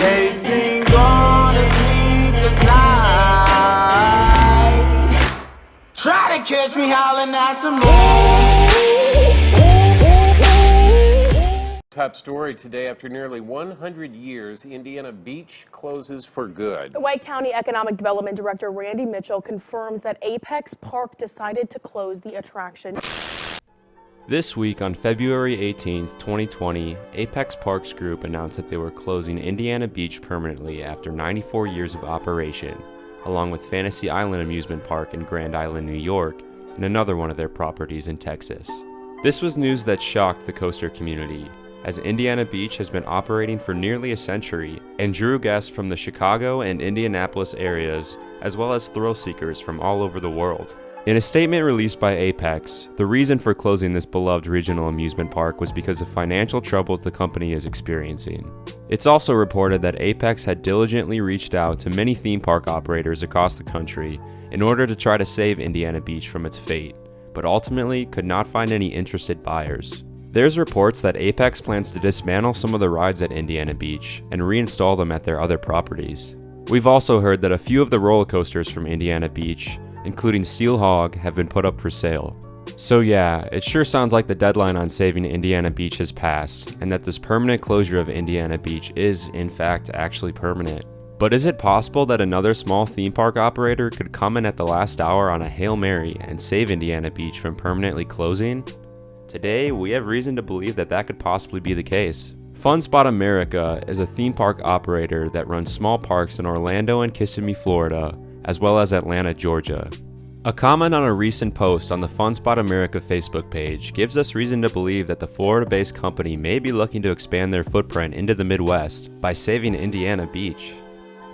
Chasing on a sleepless night. Try to catch me howling at the moon. Top story today: after nearly 100 years, Indiana Beach closes for good. The White County Economic Development Director Randy Mitchell confirms that Apex Park decided to close the attraction. This week, on February 18th, 2020, Apex Parks Group announced that they were closing Indiana Beach permanently after 94 years of operation, along with Fantasy Island Amusement Park in Grand Island, New York, and another one of their properties in Texas. This was news that shocked the coaster community, as Indiana Beach has been operating for nearly a century and drew guests from the Chicago and Indianapolis areas, as well as thrill seekers from all over the world. In a statement released by Apex, the reason for closing this beloved regional amusement park was because of financial troubles the company is experiencing. It's also reported that Apex had diligently reached out to many theme park operators across the country in order to try to save Indiana Beach from its fate, but ultimately could not find any interested buyers. There's reports that Apex plans to dismantle some of the rides at Indiana Beach and reinstall them at their other properties. We've also heard that a few of the roller coasters from Indiana Beach, including Steel Hog, have been put up for sale. So yeah, it sure sounds like the deadline on saving Indiana Beach has passed, and that this permanent closure of Indiana Beach is, in fact, actually permanent. But is it possible that another small theme park operator could come in at the last hour on a Hail Mary and save Indiana Beach from permanently closing? Today, we have reason to believe that that could possibly be the case. Fun Spot America is a theme park operator that runs small parks in Orlando and Kissimmee, Florida, as well as Atlanta, Georgia. A comment on a recent post on the Fun Spot America Facebook page gives us reason to believe that the Florida-based company may be looking to expand their footprint into the Midwest by saving Indiana Beach.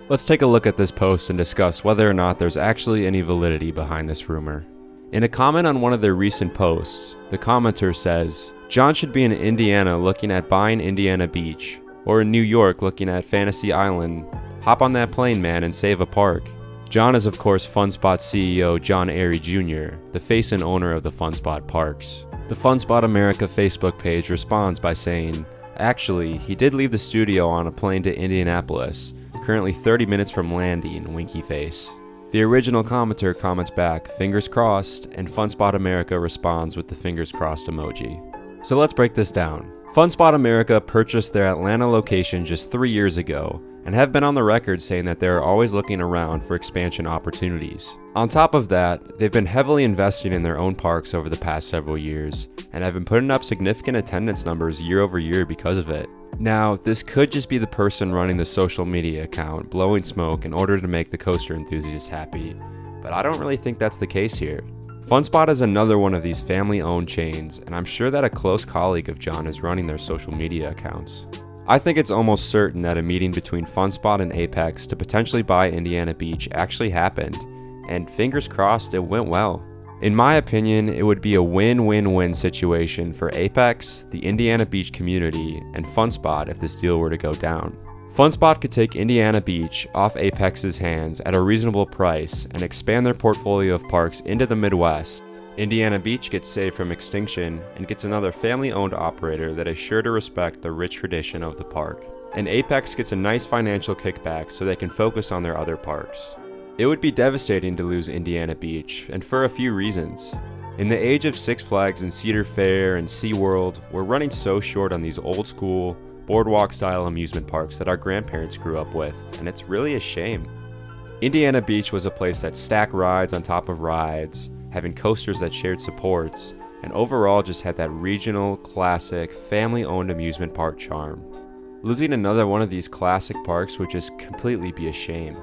Let's take a look at this post and discuss whether or not there's actually any validity behind this rumor. In a comment on one of their recent posts, the commenter says, "John should be in Indiana looking at buying Indiana Beach, or in New York looking at Fantasy Island. Hop on that plane, man, and save a park." John is of course Fun Spot CEO John Airy Jr., the face and owner of the Fun Spot Parks. The Fun Spot America Facebook page responds by saying, "Actually, he did leave the studio on a plane to Indianapolis, currently 30 minutes from landing, winky face." The original commenter comments back, "Fingers crossed," and Fun Spot America responds with the fingers crossed emoji. So let's break this down. Fun Spot America purchased their Atlanta location just 3 years ago, and have been on the record saying that they're always looking around for expansion opportunities. On top of that, they've been heavily investing in their own parks over the past several years, and have been putting up significant attendance numbers year over year because of it. Now, this could just be the person running the social media account blowing smoke in order to make the coaster enthusiasts happy, but I don't really think that's the case here. Fun Spot is another one of these family-owned chains, and I'm sure that a close colleague of John is running their social media accounts. I think it's almost certain that a meeting between Fun Spot and Apex to potentially buy Indiana Beach actually happened, and fingers crossed it went well. In my opinion, it would be a win-win-win situation for Apex, the Indiana Beach community, and Fun Spot if this deal were to go down. Fun Spot could take Indiana Beach off Apex's hands at a reasonable price and expand their portfolio of parks into the Midwest. Indiana Beach gets saved from extinction and gets another family-owned operator that is sure to respect the rich tradition of the park. And Apex gets a nice financial kickback so they can focus on their other parks. It would be devastating to lose Indiana Beach, and for a few reasons. In the age of Six Flags and Cedar Fair and SeaWorld, we're running so short on these old-school, boardwalk-style amusement parks that our grandparents grew up with, and it's really a shame. Indiana Beach was a place that stacked rides on top of rides, having coasters that shared supports, and overall just had that regional, classic, family-owned amusement park charm. Losing another one of these classic parks would just completely be a shame.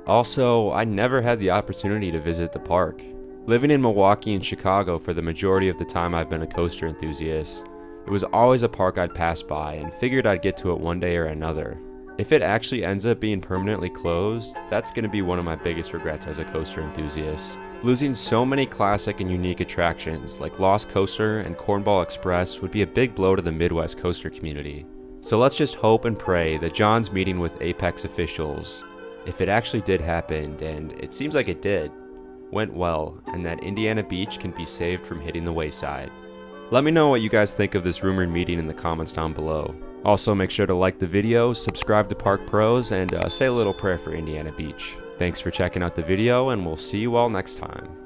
Also, I never had the opportunity to visit the park. Living in Milwaukee and Chicago for the majority of the time I've been a coaster enthusiast, it was always a park I'd pass by and figured I'd get to it one day or another. If it actually ends up being permanently closed, that's going to be one of my biggest regrets as a coaster enthusiast. Losing so many classic and unique attractions like Lost Coaster and Cornball Express would be a big blow to the Midwest coaster community. So let's just hope and pray that John's meeting with Apex officials, if it actually did happen, and it seems like it did, went well, and that Indiana Beach can be saved from hitting the wayside. Let me know what you guys think of this rumored meeting in the comments down below. Also, make sure to like the video, subscribe to Park Pros, and say a little prayer for Indiana Beach. Thanks for checking out the video, and we'll see you all next time.